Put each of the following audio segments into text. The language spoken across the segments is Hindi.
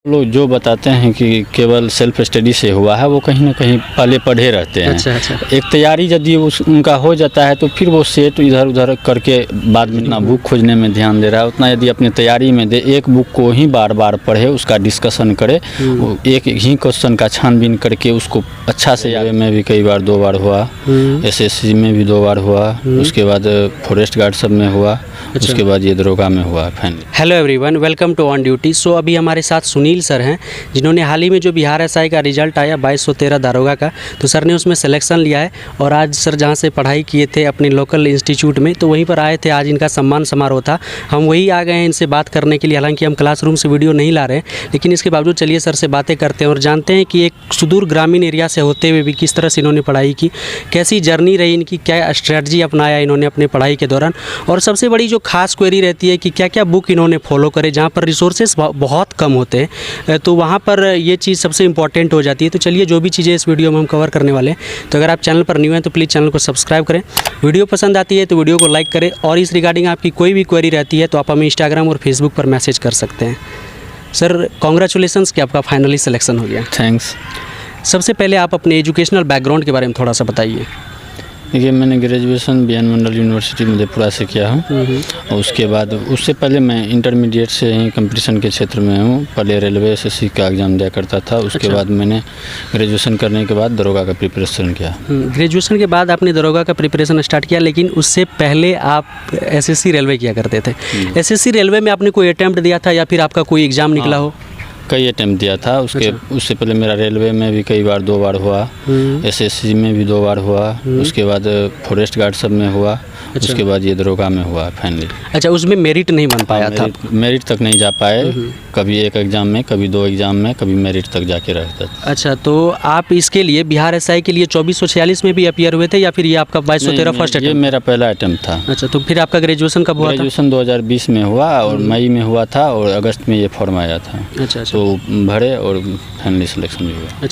लोग जो बताते हैं कि केवल सेल्फ स्टडी से हुआ है, वो कहीं ना कहीं पहले पढ़े रहते हैं। अच्छा। एक तैयारी यदि उनका हो जाता है तो फिर वो सेट इधर उधर करके बाद में इतना बुक खोजने में ध्यान दे रहा है, उतना यदि अपनी तैयारी में दे, एक बुक को ही बार बार पढ़े, उसका डिस्कशन करे, एक ही क्वेश्चन का छानबीन करके उसको अच्छा से याद में भी कई बार 2 बार हुआ, SSC में भी 2 बार हुआ, उसके बाद फॉरेस्ट गार्ड सब में हुआ, उसके बाद ये दरोगा में हुआ finally. Hello everyone, welcome to on duty. So अभी हमारे साथ सुनील सर हैं, जिन्होंने हाल ही में जो बिहार SI का रिजल्ट आया 2213 दारोगा का, तो सर ने उसमें सिलेक्शन लिया है। और आज सर जहां से पढ़ाई किए थे अपने लोकल इंस्टीट्यूट में, तो वहीं पर आए थे। आज इनका सम्मान समारोह था, हम वही आ गए हैं इनसे बात करने के लिए। हालांकि हम क्लासरूम से वीडियो नहीं ला रहे हैं, लेकिन इसके बावजूद चलिए सर से बातें करते हैं और जानते हैं कि एक सुदूर ग्रामीण एरिया से होते हुए भी किस तरह से इन्होंने पढ़ाई की, कैसी जर्नी रही इनकी, क्या स्ट्रेटजी अपनाया इन्होंने अपने पढ़ाई के दौरान। और सबसे बड़ी जो खास क्वेरी रहती है कि क्या क्या बुक इन्होंने फॉलो करे, जहाँ पर रिसोर्सेज बहुत कम होते हैं, तो वहाँ पर ये चीज़ सबसे इंपॉर्टेंट हो जाती है। तो चलिए जो भी चीज़ें इस वीडियो में हम कवर करने वाले हैं, तो अगर आप चैनल पर न्यू हैं तो प्लीज़ चैनल को सब्सक्राइब करें, वीडियो पसंद आती है तो वीडियो को लाइक करें, और इस रिगार्डिंग आपकी कोई भी क्वेरी रहती है तो आप हमें इंस्टाग्राम और फेसबुक पर मैसेज कर सकते हैं। सर कॉन्ग्रेचुलेसन्स कि आपका फाइनली सिलेक्शन हो गया। थैंक्स। सबसे पहले आप अपने एजुकेशनल बैकग्राउंड के बारे में थोड़ा सा बताइए। देखिए, मैंने ग्रेजुएशन BN मंडल यूनिवर्सिटी मधेपुरा से किया हूँ, और उसके बाद उससे पहले मैं इंटरमीडिएट से ही कंपटीशन के क्षेत्र में हूँ। पहले रेलवे SSC का एग्ज़ाम दिया करता था, उसके बाद मैंने ग्रेजुएशन करने के बाद दरोगा का प्रिपरेशन किया। ग्रेजुएशन के बाद आपने दरोगा का प्रिपरेशन स्टार्ट किया, लेकिन उससे पहले आप SSC रेलवे किया करते थे। SSC रेलवे में आपने कोई अटैम्प्ट दिया था या फिर आपका कोई एग्ज़ाम निकला हो? कई अटैम्प्ट दिया था उससे पहले मेरा रेलवे में भी कई बार 2 बार हुआ, SSC में भी 2 बार हुआ, उसके बाद फॉरेस्ट गार्ड सब में हुआ, उसके बाद ये दरोगा में हुआ फाइनली। अच्छा, उसमें मेरिट नहीं बन पाया था? मेरिट तक नहीं जा पाए, कभी एक एग्ज़ाम में, कभी 2 एग्ज़ाम में, कभी मेरिट तक जाके रहता था। अच्छा, तो आप इसके लिए बिहार SI के लिए 2446 में भी अपीयर हुए थे या फिर ये आपका 2213 फर्स्ट अटैम्प्ट? ये मेरा पहला अटैम्प्ट था। अच्छा, तो फिर आपका ग्रेजुएशन कब हुआ था? ग्रेजुएशन 2020 में हुआ, और मई में हुआ था, और अगस्त में ये फॉर्म आया था। अच्छा। तो भरे और फाइनली सिलेक्शन भी हुआ।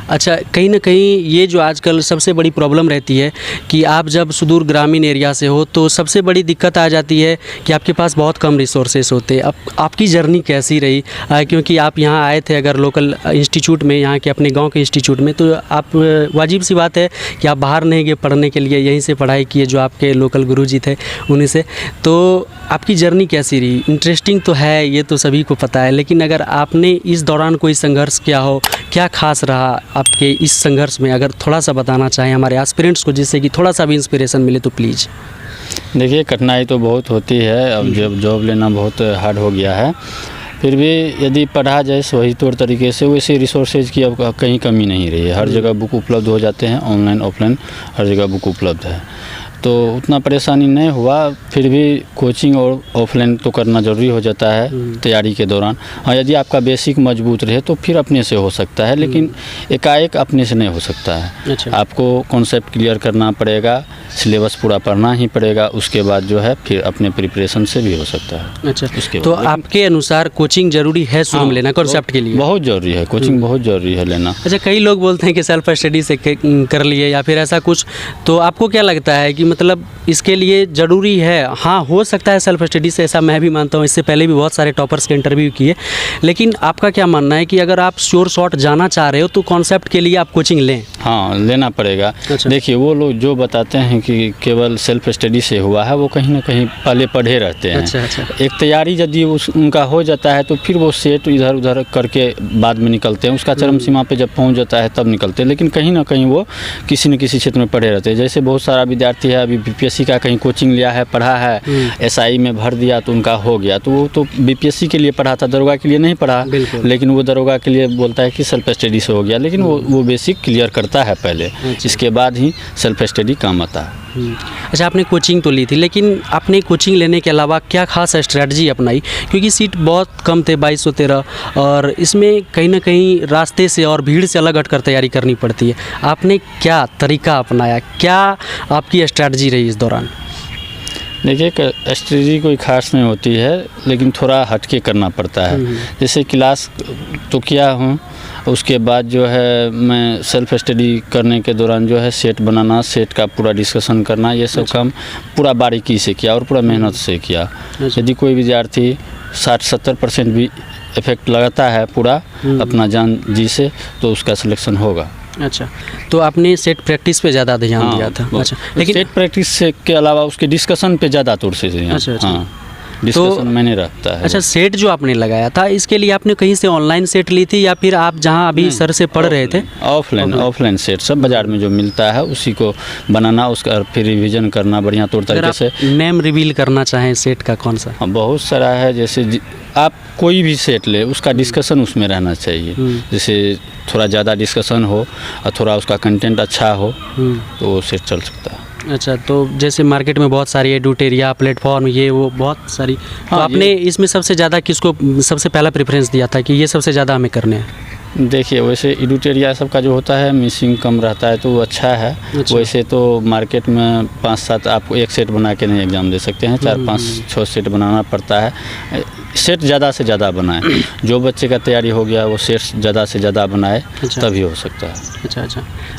अच्छा, कहीं ना कहीं ये जो आजकल सबसे बड़ी प्रॉब्लम रहती है कि आप जब सुदूर ग्रामीण एरिया से हो तो सबसे बड़ी दिक्कत आ जाती है कि आपके पास बहुत कम रिसोर्सेस होते हैं। अब आपकी जर्नी कैसी रही, क्योंकि आप यहाँ आए थे अगर लोकल इंस्टीट्यूट में, यहाँ के अपने गांव के इंस्टीट्यूट में, तो आप वाजिब सी बात है कि आप बाहर नहीं गए पढ़ने के लिए, यहीं से पढ़ाई किए जो आपके लोकल गुरुजी थे उन्हीं से। तो आपकी जर्नी कैसी रही? इंटरेस्टिंग तो है, ये तो सभी को पता है, लेकिन अगर आपने इस दौरान कोई संघर्ष किया हो, क्या खास रहा आपके इस संघर्ष में, अगर थोड़ा सा बताना चाहें हमारे एस्पिरेंट्स को, जिससे कि थोड़ा सा भी इंस्पिरेशन मिले तो प्लीज़। देखिए, कठिनाई तो बहुत होती है, अब जॉब लेना बहुत हार्ड हो गया है, फिर भी यदि पढ़ा जाए सही तौर तरीके से, वैसे रिसोर्सेज की अब कहीं कमी नहीं रही है। हर जगह बुक उपलब्ध हो जाते हैं, ऑनलाइन ऑफलाइन हर जगह बुक उपलब्ध है, तो उतना परेशानी नहीं हुआ। फिर भी कोचिंग और ऑफलाइन तो करना ज़रूरी हो जाता है तैयारी के दौरान। हाँ, यदि आपका बेसिक मजबूत रहे तो फिर अपने से हो सकता है, लेकिन एकाएक अपने से नहीं हो सकता है। अच्छा। आपको कॉन्सेप्ट क्लियर करना पड़ेगा, सिलेबस पूरा पढ़ना ही पड़ेगा, उसके बाद जो है फिर अपने प्रिपरेशन से भी हो सकता है। अच्छा, उसके तो आपके अनुसार कोचिंग ज़रूरी है शुरू में लेना कॉन्सेप्ट के लिए? बहुत ज़रूरी है, कोचिंग बहुत ज़रूरी है लेना। अच्छा, कई लोग बोलते हैं कि सेल्फ स्टडी से कर लिए या फिर ऐसा कुछ, तो आपको क्या लगता है कि मतलब इसके लिए ज़रूरी है? हाँ, हो सकता है सेल्फ स्टडी से, ऐसा मैं भी मानता हूँ, इससे पहले भी बहुत सारे टॉपर्स के इंटरव्यू किए, लेकिन आपका क्या मानना है कि अगर आप श्योर शॉट जाना चाह रहे हो तो कॉन्सेप्ट के लिए आप कोचिंग लें? हाँ, लेना पड़ेगा। अच्छा। देखिए, वो लोग जो बताते हैं कि केवल सेल्फ स्टडी से हुआ है, वो कहीं ना कहीं पहले पढ़े रहते हैं। अच्छा। एक तैयारी यदि उनका हो जाता है तो फिर वो सेट इधर उधर करके बाद में निकलते हैं, उसका चरम सीमा पे जब पहुंच जाता है तब निकलते हैं, लेकिन कहीं ना कहीं वो किसी न किसी क्षेत्र में पढ़े रहते हैं। जैसे बहुत सारा विद्यार्थी है, अभी BPSC का कहीं कोचिंग लिया है, पढ़ा है, SI में भर दिया तो उनका हो गया, तो वो तो BPSC के लिए पढ़ा था, दरोगा के लिए नहीं पढ़ा, लेकिन वो दरोगा के लिए बोलता है कि सेल्फ स्टडी से हो गया, लेकिन वो बेसिक क्लियर करता है पहले, इसके बाद ही सेल्फ स्टडी काम आता है। अच्छा, आपने कोचिंग तो ली थी, लेकिन आपने कोचिंग लेने के अलावा क्या खास स्ट्रेटजी अपनाई? क्योंकि सीट बहुत कम थे 2213, और इसमें कहीं ना कहीं रास्ते से और भीड़ से अलग हटकर तैयारी करनी पड़ती है। आपने क्या तरीका अपनाया, क्या आपकी स्ट्रेटजी रही इस दौरान? देखिए, स्ट्रेटजी कोई खास नहीं होती है, लेकिन थोड़ा हटके करना पड़ता है। जैसे क्लास तो किया हूँ, उसके बाद जो है मैं सेल्फ स्टडी करने के दौरान जो है सेट बनाना, सेट का पूरा डिस्कशन करना, ये सब काम पूरा बारीकी से किया और पूरा मेहनत से किया। यदि कोई विद्यार्थी 60-70% भी इफेक्ट लगाता है पूरा अपना जान जी से, तो उसका सिलेक्शन होगा। अच्छा, तो आपने सेट प्रैक्टिस पे ज़्यादा ध्यान दिया था। अच्छा, लेकिन सेट प्रैक्टिस से के अलावा उसके डिस्कशन पे ज़्यादा तौर से अच्छा। हाँ, डिस्कशन मैंने रखता है। अच्छा, सेट जो आपने लगाया था इसके लिए आपने कहीं से ऑनलाइन सेट ली थी या फिर आप जहां अभी सर से पढ़ रहे थे? ऑफलाइन सेट सब बाज़ार में जो मिलता है उसी को बनाना, उसका फिर रिवीजन करना बढ़िया तौर तरीके से। नेम रिवील करना चाहें सेट का कौन सा? बहुत सारा है, जैसे आप कोई भी सेट ले उसका डिस्कशन उसमें रहना चाहिए। जैसे थोड़ा ज़्यादा डिस्कशन हो और थोड़ा उसका कंटेंट अच्छा हो तो वो सेट चल सकता है। अच्छा, तो जैसे मार्केट में बहुत सारी एडुटेरिया प्लेटफॉर्म ये वो बहुत सारी, तो हाँ, आपने इसमें सबसे ज़्यादा किसको सबसे पहला प्रेफरेंस दिया था कि ये सबसे ज़्यादा हमें करने हैं? देखिए, वैसे एडुटेरिया सब का जो होता है मिसिंग कम रहता है तो वो अच्छा है। अच्छा। वैसे तो मार्केट में 5-7 आप एक सेट बना के नहीं एग्ज़ाम दे सकते हैं, 4-5-6 सेट बनाना पड़ता है। सेट ज़्यादा से ज़्यादा बनाएं। जो बच्चे का तैयारी हो गया वो सेट ज़्यादा से ज़्यादा बनाए, अच्छा। तभी हो सकता है।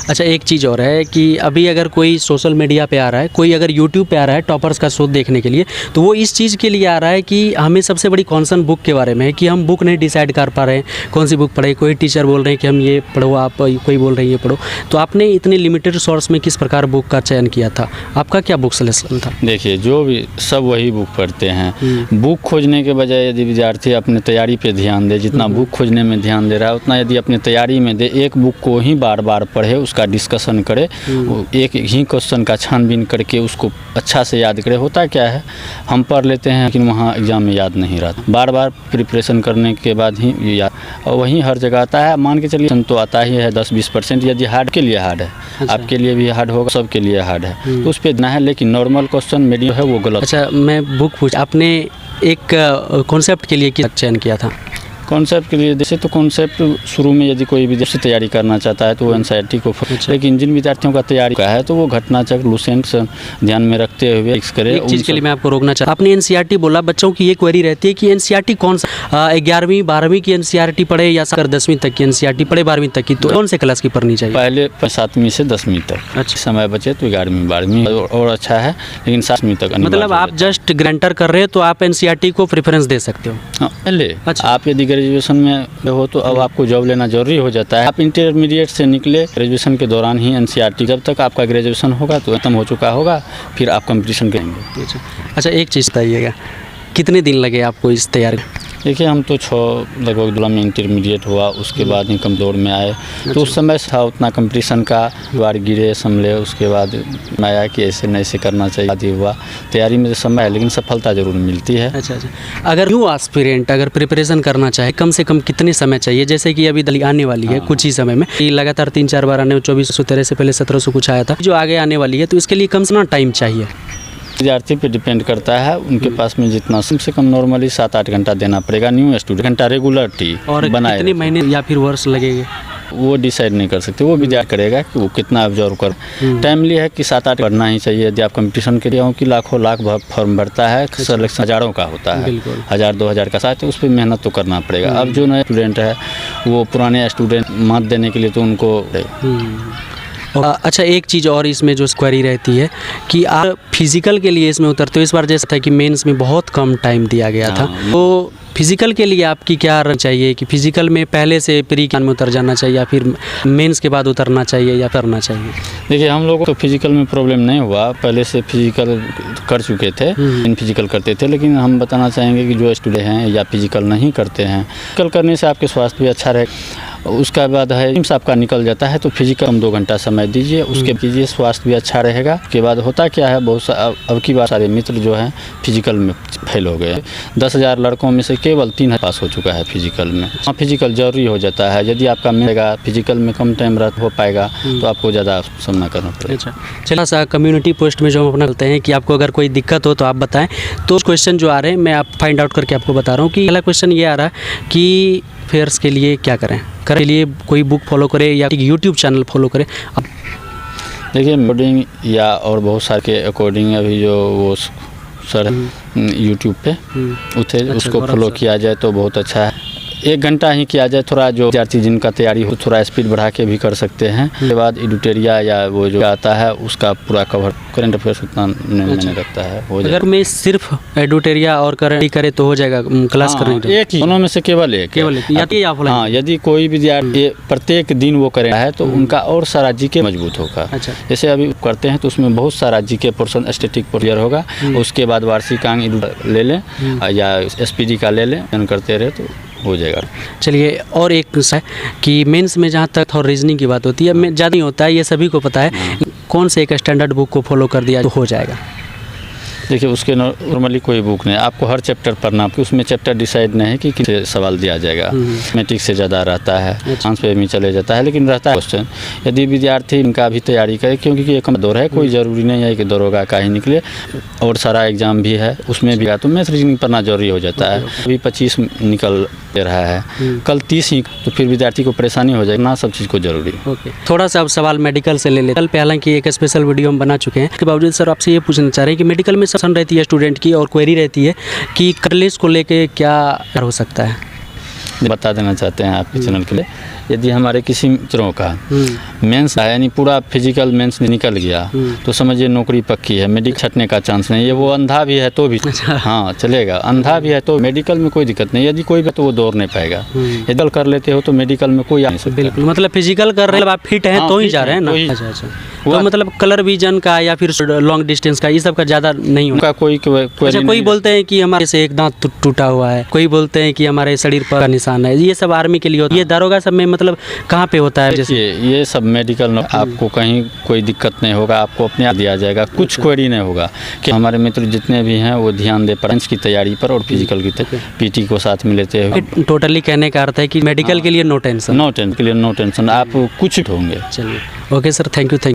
अच्छा, एक चीज़ और है कि अभी अगर कोई सोशल मीडिया पे आ रहा है, कोई अगर यूट्यूब पे आ रहा है टॉपर्स का शो देखने के लिए, तो वो इस चीज़ के लिए आ रहा है कि हमें सबसे बड़ी कॉन्सर्न बुक के बारे में है कि हम बुक नहीं डिसाइड कर पा रहे हैं कौन सी बुक पढ़े। कोई टीचर बोल रहे हैं कि हम ये पढ़ो, आप कोई बोल रहे हैं ये पढ़ो। तो आपने इतने लिमिटेड सोर्स में किस प्रकार बुक का चयन किया था? आपका क्या बुक सिलेक्शन था? देखिए, जो भी सब वही बुक पढ़ते हैं। बुक खोजने के बजाय यदि विद्यार्थी अपने तैयारी पे ध्यान दे, जितना बुक खोजने में ध्यान दे रहा है उतना यदि अपने तैयारी में दे, एक बुक को ही बार बार पढ़े, उसका डिस्कशन करे, एक ही क्वेश्चन का छानबीन करके उसको अच्छा से याद करे। होता क्या है, हम पढ़ लेते हैं लेकिन वहाँ एग्ज़ाम में याद नहीं रहता। बार बार प्रिपरेशन करने के बाद ही याद, और वहीं हर जगह आता है। मान के चलिए तो आता ही है 10-20%। यदि हार्ड के लिए हार्ड है, अच्छा। आपके लिए भी हार्ड होगा, सबके लिए हार्ड है, तो उस पर देना है। लेकिन नॉर्मल क्वेश्चन मीडियम है वो गलत। अच्छा, मैं बुक आपने एक कॉन्सेप्ट के लिए क्या चयन किया था? कॉन्सेप्ट के लिए जैसे तो कॉन्सेप्ट शुरू में यदि कोई विद्यार्थी तैयारी करना चाहता है तो वो एनसीईआरटी को, लेकिन जिन विद्यार्थियों का तैयारी का है तो वो घटना चक्र लूसेंट ध्यान में रखते हुए फिक्स करे। एक चीज़ के लिए मैं आपको रोकना चाहता हूँ, आपने एनसीईआरटी बोला, बच्चों की ये क्वेरी रहती है कि एनसीईआरटी कौन सा, 11वीं 12वीं की एनसीईआरटी पढ़े या 10वीं तक की एनसीईआरटी पढ़े, 12वीं तक की, तो कौन से क्लास की पढ़नी चाहिए? पहले 7वीं से 10वीं तक। अच्छा। समय बचे तो 11वीं 12वीं और अच्छा है, लेकिन 7वीं तक मतलब आप जस्ट ग्रांटर कर रहे हो तो आप एनसीईआरटी को प्रेफरेंस दे सकते हो? हाँ, पहले। अच्छा। आप यदि ग्रेजुएशन में हो तो अब आपको जॉब लेना जरूरी हो जाता है। आप इंटरमीडिएट से निकले, ग्रेजुएशन के दौरान ही एनसीईआरटी, जब तक आपका ग्रेजुएशन होगा तो खत्म हो चुका होगा, फिर आप कंपटीशन करेंगे। अच्छा, एक चीज़ बताइएगा, कितने दिन लगे आपको इस तैयारी? देखिए, हम तो लगभग 2 में इंटरमीडिएट हुआ, उसके बाद ही कमजोर में आए। तो उस समय था उतना कंपटीशन का, बार गिरे संभले, उसके बाद आया कि ऐसे नहीं से करना चाहिए। आदि हुआ तैयारी में समय है, लेकिन सफलता जरूर मिलती है। अच्छा। अगर न्यू एस्पिरेंट अगर प्रिपरेशन करना चाहे, कम से कम कितने समय चाहिए? जैसे कि अभी दिल्ली आने वाली है कुछ ही समय में, लगातार 3-4 बार आने, 2413 से पहले 1700 कुछ आया था, जो आगे आने वाली है, तो इसके लिए कम से कम टाइम चाहिए? विद्यार्थी पे डिपेंड करता है, उनके पास में जितना कम से कम नॉर्मली 7-8 घंटा देना पड़ेगा। न्यू स्टूडेंट घंटा रेगुलरिटी और कितने महीने या फिर वर्ष लगेंगे वो डिसाइड नहीं कर सकते, वो विद्यार्थी करेगा कि वो कितना ऑब्जर्व कर। टाइमली है कि 7-8 पढ़ना ही चाहिए। यदि आप कंपटीशन के लिए हो कि लाखों लाख फॉर्म भरता है, सिलेक्शन हज़ारों का होता है, 1000-2000 का साथ, उस पर मेहनत तो करना पड़ेगा। अब जो नए स्टूडेंट है वो पुराने स्टूडेंट मात देने के लिए तो उनको अच्छा, एक चीज़ और इसमें जो क्वेरी रहती है कि आप फिज़िकल के लिए इसमें उतरते हो। इस बार जैसा था कि मेंस में बहुत कम टाइम दिया गया था, तो फिज़िकल के लिए आपकी क्या चाहिए कि फ़िज़िकल में पहले से प्री में उतर जाना चाहिए या फिर मेंस के बाद उतरना चाहिए या करना चाहिए? देखिए, हम लोगों को तो फिजिकल में प्रॉब्लम नहीं हुआ, पहले से फिजिकल कर चुके थे, इन फिजिकल करते थे। लेकिन हम बताना चाहेंगे कि जो स्टूडेंट हैं या फिजिकल नहीं करते हैं, फिजिकल करने से आपके स्वास्थ्य भी अच्छा रहे। उसका बाद है जिम्स आपका निकल जाता है, तो फिजिकल हम 2 घंटा समय दीजिए, उसके कीजिए, स्वास्थ्य भी अच्छा रहेगा। उसके बाद होता क्या है, बहुत अब की बार सारे मित्र जो हैं फिजिकल में फेल हो गए। 10,000 लड़कों में से केवल 3 पास हो चुका है फिजिकल में। हाँ, फिजिकल जरूरी हो जाता है। यदि आपका मिलेगा फिजिकल में कम टाइम हो पाएगा तो आपको ज़्यादा सामना करना पड़ेगा। अच्छा, चलिए सा कम्युनिटी पोस्ट में जो हम अपना करते हैं कि आपको अगर कोई दिक्कत हो तो आप बताएं। तो क्वेश्चन जो आ रहे हैं मैं आप फाइंड आउट करके आपको बता रहा हूँ कि पहला क्वेश्चन ये आ रहा है कि फेयर्स के लिए क्या करें के लिए कोई बुक फॉलो करें या यूट्यूब चैनल फॉलो करें? देखिए, कोडिंग या और बहुत सारे के अकॉर्डिंग अभी जो वो सर यूट्यूब पे उसे उसको फॉलो किया जाए तो बहुत अच्छा है। 1 घंटा ही किया जाए, थोड़ा जो विद्यार्थी जिनका तैयारी हो थोड़ा स्पीड बढ़ा के भी कर सकते हैं। उसके बाद एडिटोरिया या वो जो आता है उसका पूरा कवर करंट अफेयर्स उतना नहीं लगता है, हो अगर मैं सिर्फ एडिटोरिया और करंट करे तो हो जाएगा क्लास करने हाँ, एक ही दोनों में से केवल एक या यदि कोई विद्यार्थी प्रत्येक दिन वो करे है तो उनका और सारा जीके मजबूत होगा। अच्छा। जैसे अभी करते हैं तो उसमें बहुत सारा जीके पोर्शन स्टैटिक क्लियर होगा, उसके बाद वार्षिक अंक ले लें या एसपीडी का ले लें, करते रहे तो हो जाएगा। चलिए, और एक है कि मेंस में जहाँ तक और रीजनिंग की बात होती है, में ज़्यादा नहीं होता है, ये सभी को पता है। कौन से एक स्टैंडर्ड बुक को फॉलो कर दिया तो हो जाएगा? देखिए उसके नॉर्मली कोई बुक नहीं, आपको हर चैप्टर पढ़ना, आपको उसमें चैप्टर डिसाइड नहीं है कि किस सवाल दिया जाएगा। मैट्रिक से ज़्यादा रहता है, चांस पे भी चले जाता है, लेकिन रहता है क्वेश्चन। यदि विद्यार्थी इनका भी तैयारी करे, क्योंकि ये कम दौर है, कोई ज़रूरी नहीं है कि दरोगा का ही निकले, और सारा एग्जाम भी है उसमें भी, तो मैथ रीजनिंग पढ़ना जरूरी हो जाता है। अभी 25 निकल रहा है, कल 30 ही, तो फिर विद्यार्थी को परेशानी हो जाएगी ना, सब चीज़ को जरूरी। ओके, थोड़ा सा अब सवाल मेडिकल से ले लेते हैं। कल पे हालांकि एक स्पेशल वीडियो हम बना चुके हैं, इसके बावजूद सर आपसे ये पूछना चाह रहे हैं कि मेडिकल में सवाल रहती है स्टूडेंट की और क्वेरी रहती है कि कटलेस को लेके क्या हो सकता है, बता देना चाहते हैं आपके चैनल के लिए। यदि हमारे किसी मित्रों का मेंस है, यानी पूरा फिजिकल मेंस निकल गया, तो समझिए नौकरी पक्की है, मेडिकल छटने का चांस नहीं है। वो अंधा भी है तो भी हाँ चलेगा, अंधा भी है तो मेडिकल में कोई दिक्कत नहीं। यदि कोई भी तो वो दौड़ नहीं पाएगा। यदि कर लेते हो तो मेडिकल में कोई आ नहीं सकता। बिल्कुल, मतलब फिजिकल कर रहे हैं, आप फिट हैं तो ही जा रहे हैं ना। अच्छा, तो मतलब कलर विजन का या फिर लॉन्ग डिस्टेंस का ये सब का ज़्यादा नहीं होगा। कोई बोलते हैं कि हमारे से एक दांत टूटा हुआ है, कोई बोलते हैं कि हमारे शरीर पर निशान है, ये सब आर्मी के लिए होता है। ये दारोगा सब में मतलब कहाँ पे होता है? जैसे ये सब मेडिकल आपको कहीं कोई दिक्कत नहीं होगा, आपको अपने आप दिया जाएगा, कुछ क्वेरी नहीं होगा। कि हमारे मित्र जितने भी हैं वो ध्यान दे पेरेंट्स की तैयारी पर और फिजिकल की पीटी को साथ में लेते हुए। टोटली कहने का अर्थ है कि मेडिकल के लिए नो टेंशन, नो टेंशन, आप कुछ होंगे। चलिए, ओके सर, थैंक यू।